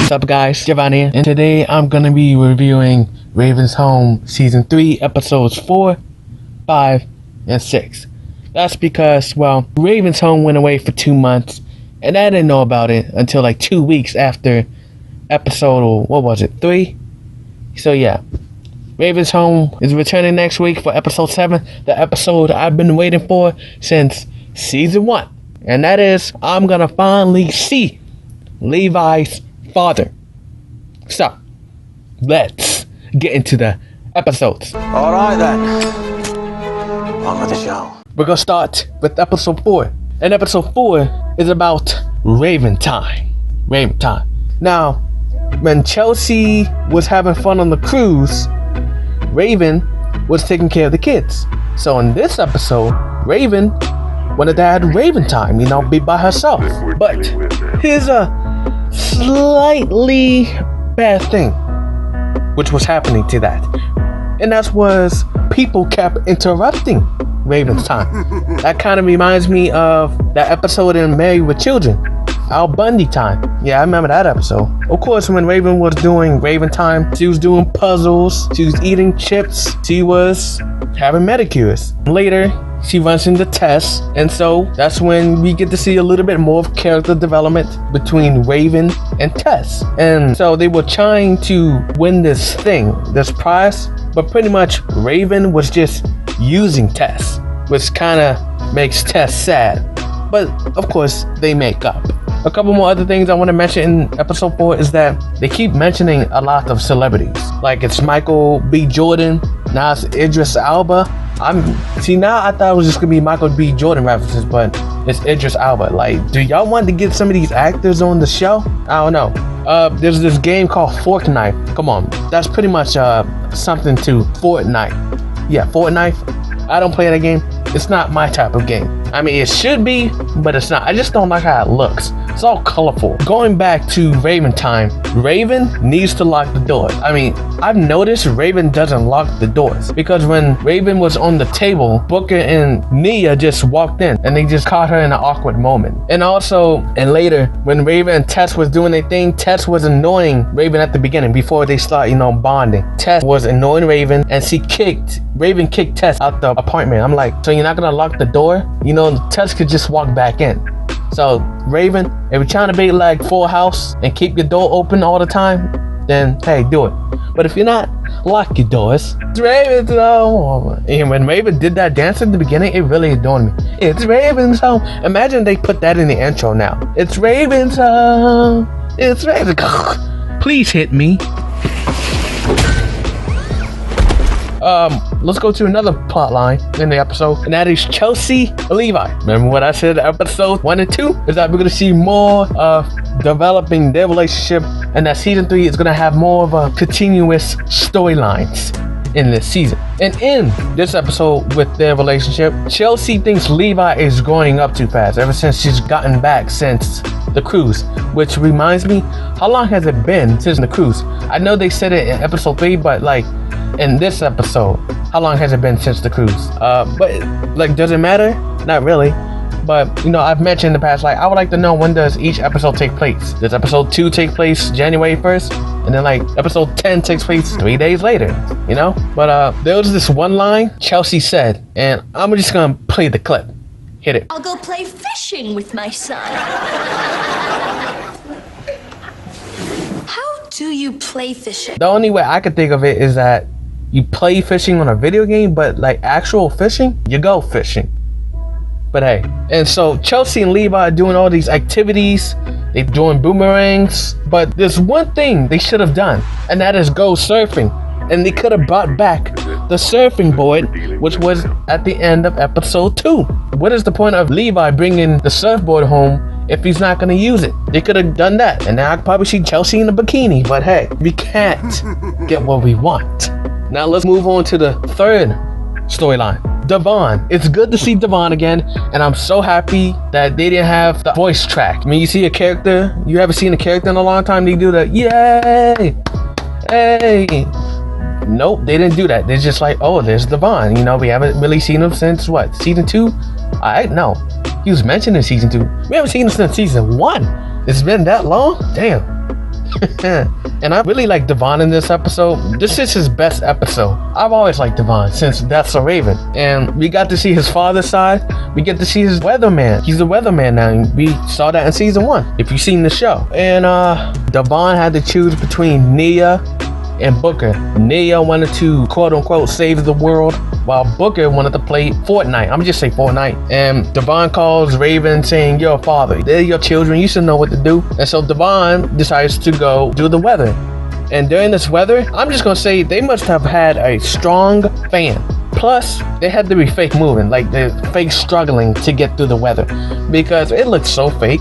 What's up guys, Giovanni here, and today I'm gonna be reviewing Raven's Home Season 3 Episodes 4, 5, and 6. That's because, well, Raven's Home went away for 2 months, and I didn't know about it until like 2 weeks after episode, 3? So yeah, Raven's Home is returning next week for episode 7, the episode I've been waiting for since Season 1. And that is, I'm gonna finally see Levi's father. So, let's get into the episodes. Alright then, on with the show. We're gonna start with episode 4. And episode 4 is about Raven time. Raven time. Now, when Chelsea was having fun on the cruise, Raven was taking care of the kids. So in this episode, Raven wanted to have Raven time, be by herself. But here's a slightly bad thing which was happening to that, and that was people kept interrupting Raven's time. That kind of reminds me of that episode in Married with Children, Al Bundy time. Yeah, I remember that episode. Of course, when Raven was doing Raven time, she was doing puzzles, she was eating chips, she was having manicures. Later, she runs into Tess, and so that's when we get to see a little bit more of character development between Raven and Tess. And so they were trying to win this prize, but pretty much Raven was just using Tess, which kind of makes Tess sad. But of course, they make up. A couple more other things I want to mention in episode 4 is that they keep mentioning a lot of celebrities. Like it's Michael B. Jordan, now it's Idris Elba. Now I thought it was just gonna be Michael B. Jordan references, but it's Idris Elba. Like, do y'all want to get some of these actors on the show? I don't know. There's this game called Fortnite. Come on, that's pretty much something to Fortnite. Yeah, Fortnite. I don't play that game. It's not my type of game. I mean, it should be, but it's not. I just don't like how it looks. It's all colorful. Going back to Raven time, Raven needs to lock the doors. I mean, I've noticed Raven doesn't lock the doors, because when Raven was on the table, Booker and Nia just walked in and they just caught her in an awkward moment. And also, and later, when Raven and Tess was doing their thing, Tess was annoying Raven at the beginning before they start, bonding. Tess was annoying Raven, and Raven kicked Tess out the apartment. I'm like, so you're not gonna lock the door? Tess could just walk back in. So Raven, if you're trying to be like Full House and keep your door open all the time, then hey, do it. But if you're not, lock your doors. It's Raven's home. And when Raven did that dance at the beginning, it really adorned me. It's Raven's home. Imagine they put that in the intro now. It's Raven's home. It's Raven's. Please hit me. Let's go to another plot line in the episode, and that is Chelsea Levi. Remember what I said in episode 1 and 2? Is that we're gonna see more of developing their relationship, and that season 3 is gonna have more of a continuous storylines in this season. And in this episode with their relationship, Chelsea thinks Levi is growing up too fast ever since she's gotten back since the cruise, which reminds me, how long has it been since the cruise? I know they said it in episode 3, but like in this episode, how long has it been since the cruise? But like, does it matter? Not really. But I've mentioned in the past, like, I would like to know, when does each episode take place? Does episode 2 take place January 1st? And then like episode 10 takes place 3 days later, But there was this one line Chelsea said, and I'm just gonna play the clip. Hit it. I'll go play fishing with my son. How do you play fishing? The only way I could think of it is that you play fishing on a video game, but like actual fishing, you go fishing. But hey, and so Chelsea and Levi are doing all these activities. They're doing boomerangs, but there's one thing they should have done, and that is go surfing. And they could have brought back the surfing board, which was at the end of episode 2. What is the point of Levi bringing the surfboard home if he's not gonna use it? They could have done that, and now I could probably see Chelsea in a bikini. But hey, we can't get what we want. Now let's move on to the third storyline. Devon. It's good to see Devon again, and I'm so happy that they didn't have the voice track. I mean, you see a character, you haven't seen a character in a long time, they do the yay, hey. Nope, they didn't do that. They're just like, oh, there's Devon. We haven't really seen him since what, season 2? No, he was mentioned in season 2. We haven't seen him since season 1. It's been that long? Damn. And I really like Devon in this episode. This is his best episode. I've always liked Devon since That's a Raven. And we got to see his father's side. We get to see his weatherman. He's a weatherman now. And we saw that in season 1, if you've seen the show. And Devon had to choose between Nia and Booker. Nia wanted to quote unquote save the world, while Booker wanted to play Fortnite. I'm gonna just say Fortnite. And Devon calls Raven saying, "You're a father. They're your children. You should know what to do." And so Devon decides to go do the weather. And during this weather, I'm just gonna say they must have had a strong fan. Plus, they had to be fake moving, like they're fake struggling to get through the weather, because it looks so fake.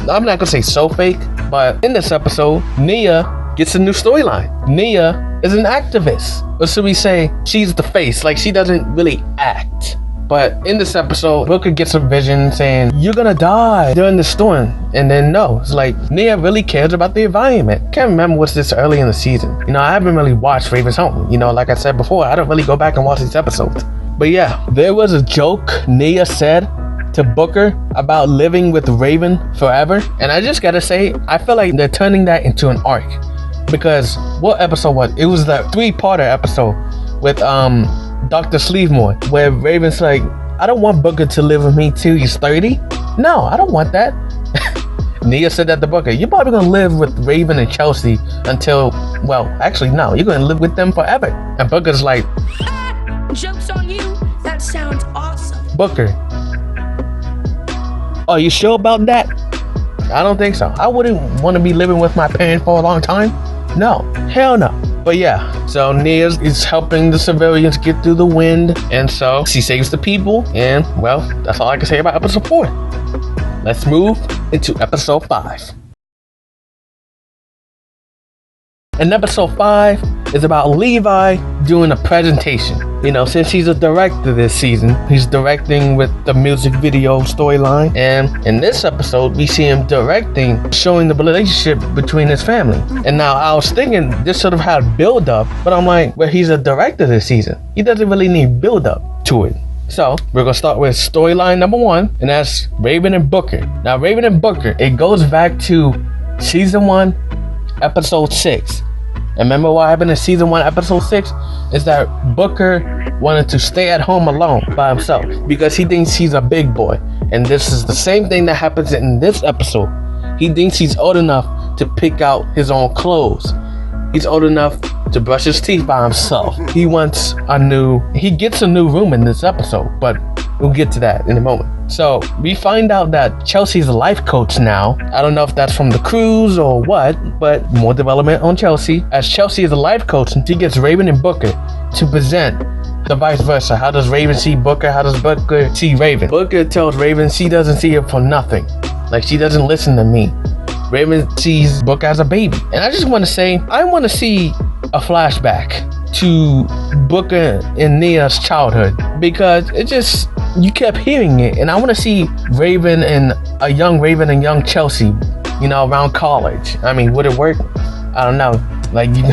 I'm not gonna say so fake, but in this episode, Nia gets a new storyline. Nia is an activist. Or should we say she's the face? Like, she doesn't really act. But in this episode, Booker gets a vision saying, "You're gonna die during the storm." And then no, it's like Nia really cares about the environment. Can't remember what's this early in the season. You know, I haven't really watched Raven's Home. You know, like I said before, I don't really go back and watch these episodes. But yeah, there was a joke Nia said to Booker about living with Raven forever. And I just gotta say, I feel like they're turning that into an arc. Because what episode was it? It was the 3-parter episode with Dr. Sleevemore, where Raven's like, "I don't want Booker to live with me till he's 30. No, I don't want that." Nia said that to Booker. "You're probably gonna live with Raven and Chelsea until, well, actually no, you're gonna live with them forever." And Booker's like, Joke's on you. That sounds awesome. "Booker, are you sure about that?" "I don't think so. I wouldn't want to be living with my parents for a long time. No, hell no." But yeah, so Nia is helping the civilians get through the wind, and so she saves the people. And well, that's all I can say about episode 4. Let's move into episode 5. And episode 5 is about Levi doing a presentation. You know, since he's a director this season, he's directing with the music video storyline. And in this episode, we see him directing, showing the relationship between his family. And now I was thinking this sort of had build up, but I'm like, well, he's a director this season. He doesn't really need build up to it. So we're gonna start with storyline number 1, and that's Raven and Booker. Now Raven and Booker, it goes back to season 1, episode 6. And remember what happened in season 1, episode 6? Is that Booker wanted to stay at home alone by himself because he thinks he's a big boy. And this is the same thing that happens in this episode. He thinks he's old enough to pick out his own clothes. He's old enough to brush his teeth by himself. He gets a new room in this episode, but we'll get to that in a moment. So we find out that Chelsea's a life coach now. I don't know if that's from the cruise or what, but more development on Chelsea. As Chelsea is a life coach, and she gets Raven and Booker to present the vice versa. How does Raven see Booker? How does Booker see Raven? Booker tells Raven she doesn't see her for nothing. Like, she doesn't listen to me. Raven sees Booker as a baby. And I just want to say, I want to see a flashback to Booker and Nia's childhood, because it just, you kept hearing it, and I want to see Raven and a young Raven and young Chelsea, you know, around college. I mean, would it work? I don't know. Like, you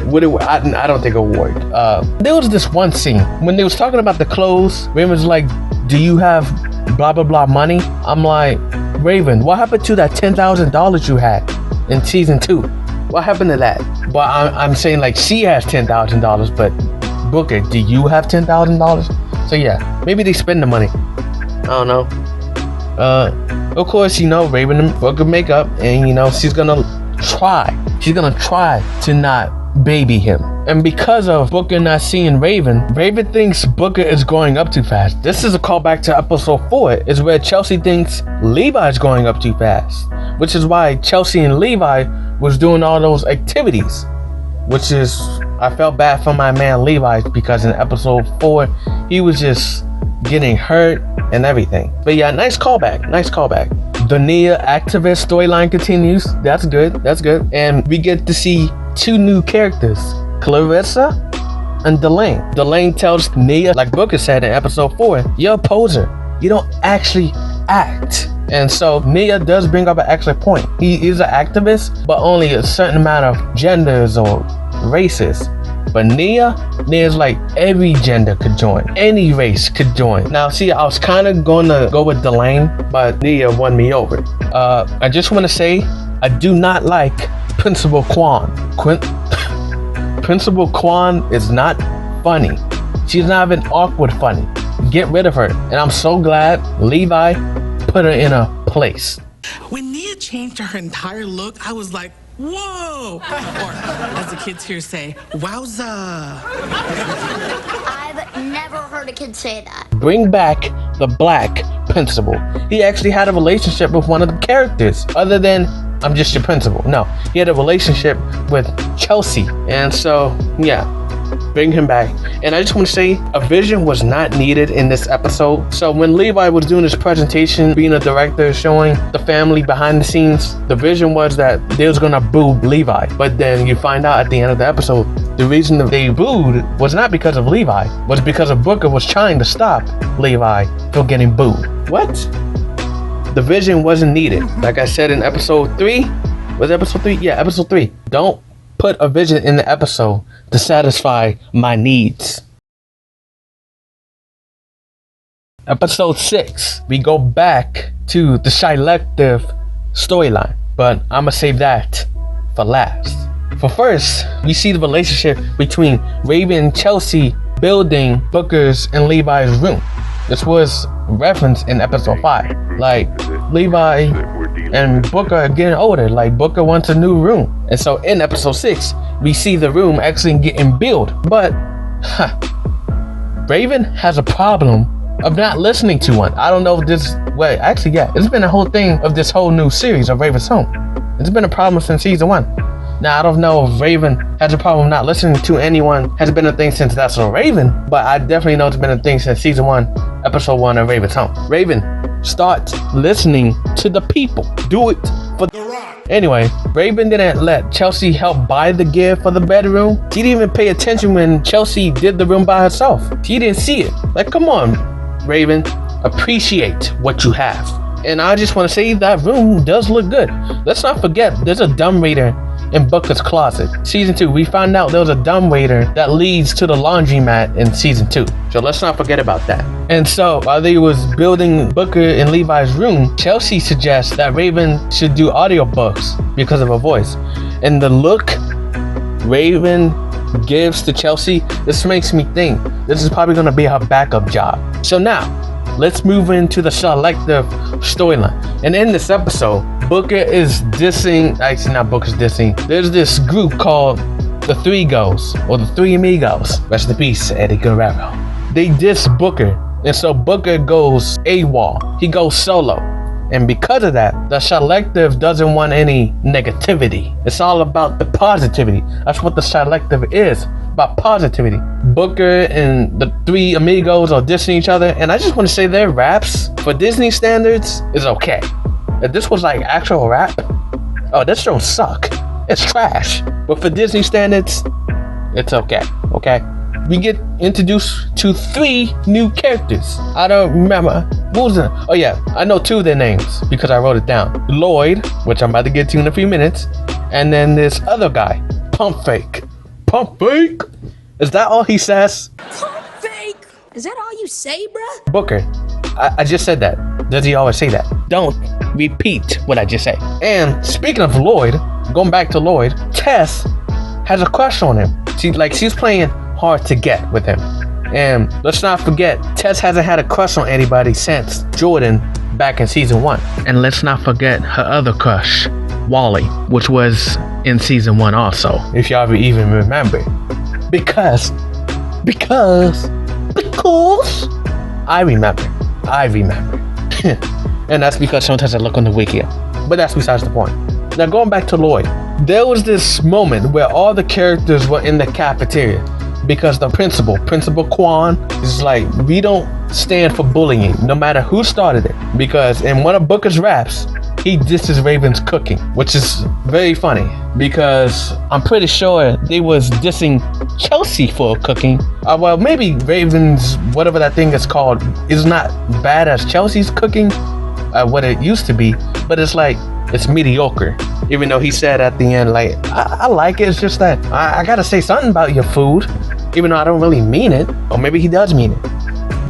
would it? I don't think it would work. There was this one scene when they was talking about the clothes. Raven was like, "Do you have blah blah blah money?" I'm like, "Raven, what happened to that $10,000 you had in season 2? What happened to that?" But I'm saying, like, she has $10,000, but Booker, do you have $10,000? So yeah, maybe they spend the money. I don't know. Of course, you know, Raven and Booker make up, and you know, she's gonna try to not baby him. And because of Booker not seeing Raven thinks Booker is growing up too fast. This is a callback to episode 4, is where Chelsea thinks Levi is growing up too fast, which is why Chelsea and Levi was doing all those activities, which is, I felt bad for my man Levi, because in episode 4 he was just getting hurt and everything. But yeah, nice callback. The Nia activist storyline continues. That's good. And we get to see 2 new characters, Clarissa and Delane. Delane tells Nia, like Booker said in episode 4, "You're a poser. You don't actually act." And so Nia does bring up an extra point. He is an activist, but only a certain amount of genders or races. But Nia's like, every gender could join. Any race could join. Now, see, I was kind of going to go with Delane, but Nia won me over. I just want to say, I do not like Principal Kwan. Principal Kwan is not funny. She's not even awkward funny. Get rid of her. And I'm so glad Levi put her in a place. When Nia changed her entire look, I was like, whoa! Or, as the kids here say, wowza. I've never heard a kid say that. Bring back the black principal. He actually had a relationship with one of the characters, other than I'm just your principal. No, he had a relationship with Chelsea. And so, yeah, bring him back. And I just want to say, a vision was not needed in this episode. So when Levi was doing his presentation, being a director, showing the family behind the scenes, the vision was that they was gonna boo Levi. But then you find out at the end of the episode, the reason that they booed was not because of Levi, was because of Booker was trying to stop Levi from getting booed. What? The vision wasn't needed. Like I said in episode 3, was it episode 3? Yeah, episode 3. Don't put a vision in the episode to satisfy my needs. Episode 6, we go back to the selective storyline, but I'ma save that for last. For first, we see the relationship between Raven and Chelsea building Booker's and Levi's room. This was referenced in episode 5. Like, Levi and Booker are getting older. Like, Booker wants a new room. And so in episode 6, we see the room actually getting built. But, Raven has a problem of not listening to one. I don't know if this, wait, actually, yeah, it's been a whole thing of this whole new series of Raven's Home. It's been a problem since season 1. Now, I don't know if Raven has a problem not listening to anyone. Has been a thing since That's So Raven, but I definitely know it's been a thing since season 1, episode 1 of Raven's Home. Raven, start listening to the people. Do it for The Rock. Anyway, Raven didn't let Chelsea help buy the gear for the bedroom. She didn't even pay attention when Chelsea did the room by herself. She didn't see it. Like, come on, Raven, appreciate what you have. And I just want to say that room does look good. Let's not forget, there's a dumbwaiter in Booker's closet. Season 2, we found out there was a dumbwaiter that leads to the laundromat in season 2. So let's not forget about that. And so while they was building Booker and Levi's room, Chelsea suggests that Raven should do audiobooks because of her voice. And the look Raven gives to Chelsea, this makes me think this is probably going to be her backup job. So now, let's move into the selective storyline. And in this episode, Booker is dissing, actually not Booker's dissing, there's this group called the Three Goes, or the Three Amigos. Rest in peace, Eddie Guerrero. They diss Booker, and so Booker goes AWOL. He goes solo. And because of that, the selective doesn't want any negativity. It's all about the positivity. That's what the selective is, about positivity. Booker and the Three Amigos are dissing each other, and I just want to say their raps, for Disney standards, is okay. If this was like actual rap, oh, this don't suck. It's trash. But for Disney standards, it's okay, okay? We get introduced to 3 new characters. I don't remember. What was it? Oh yeah, I know 2 of their names because I wrote it down. Lloyd, which I'm about to get to in a few minutes, and then this other guy, Pump Fake. Pump Fake? Is that all he says? Pump fake! Is that all you say, bruh? Booker, I just said that. Does he always say that? Don't repeat what I just said. And speaking of Lloyd, going back to Lloyd, Tess has a crush on him. She's playing hard to get with him. And let's not forget, Tess hasn't had a crush on anybody since Jordan back in season 1. And let's not forget her other crush, Wally, which was in season 1 also, if y'all even remember. Because I remember. And that's because sometimes I look on the wiki. But that's besides the point. Now going back to Lloyd, there was this moment where all the characters were in the cafeteria because the Principal Kwan, is like, we don't stand for bullying, no matter who started it. Because in one of Booker's raps, he disses Raven's cooking, which is very funny because I'm pretty sure they was dissing Chelsea for cooking. Well, maybe Raven's, whatever that thing is called, is not bad as Chelsea's cooking, what it used to be, but it's like, it's mediocre. Even though he said at the end, like, I like it, it's just that I gotta say something about your food, even though I don't really mean it. Or maybe he does mean it.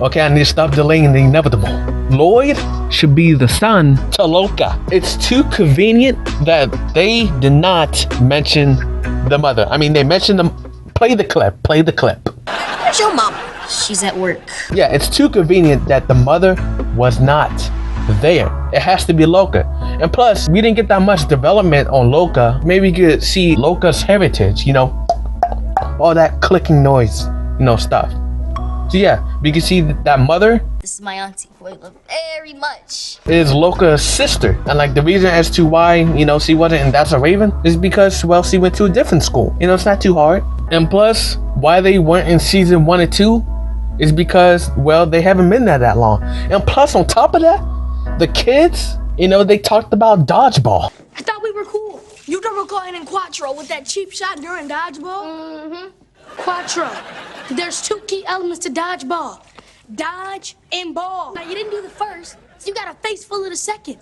Okay, I need to stop delaying the inevitable. Lloyd should be the son to Loca. It's too convenient that they did not mention the mother. I mean, they mentioned them. Play the clip. Where's your mama? She's at work. Yeah, it's too convenient that the mother was not there. It has to be Loca. And plus, we didn't get that much development on Loca. Maybe we could see Loca's heritage, you know, all that clicking noise, you know, stuff. So yeah, we can see that mother This is my auntie, who I love very much. is Loca's sister. And like the reason as to why, you know, she wasn't in That's a Raven is because, well, she went to a different school. You know, it's not too hard. And plus, why they weren't in season 1 and 2 is because, well, they haven't been there that long. And plus, on top of that, the kids, you know, they talked about dodgeball. I thought we were cool. You double going in Quattro with that cheap shot during dodgeball? Mm-hmm. Quattro. There's 2 key elements to dodgeball. Dodge and ball. Now, you didn't do the first, so you got a face full of the second.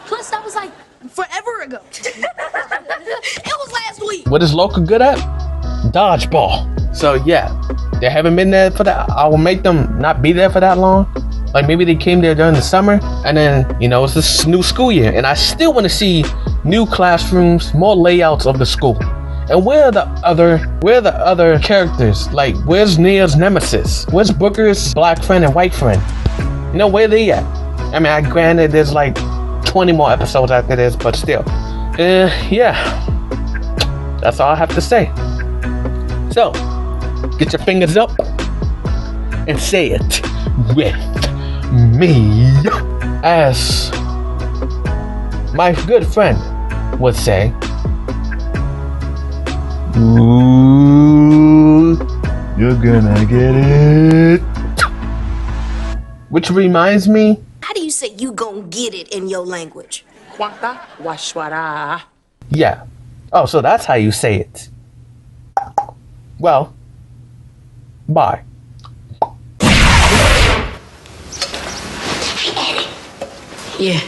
Plus, that was like forever ago. It was last week. What is Loca good at? Dodgeball. So yeah, they haven't been there for that. I will make them not be there for that long. Like maybe they came there during the summer, and then, you know, it's this new school year, and I still want to see new classrooms, more layouts of the school. And where are the other characters? Like, where's Nia's nemesis? Where's Booker's black friend and white friend? You know, where they at? I mean, I granted there's like 20 more episodes after this, but still. Yeah. That's all I have to say. So, get your fingers up and say it with me. As my good friend would say, ooh, you're gonna get it. Which reminds me, How do you say you gon' get it in your language? Waka washwara. yeah. Oh, so that's how you say it. Well, bye. Yeah.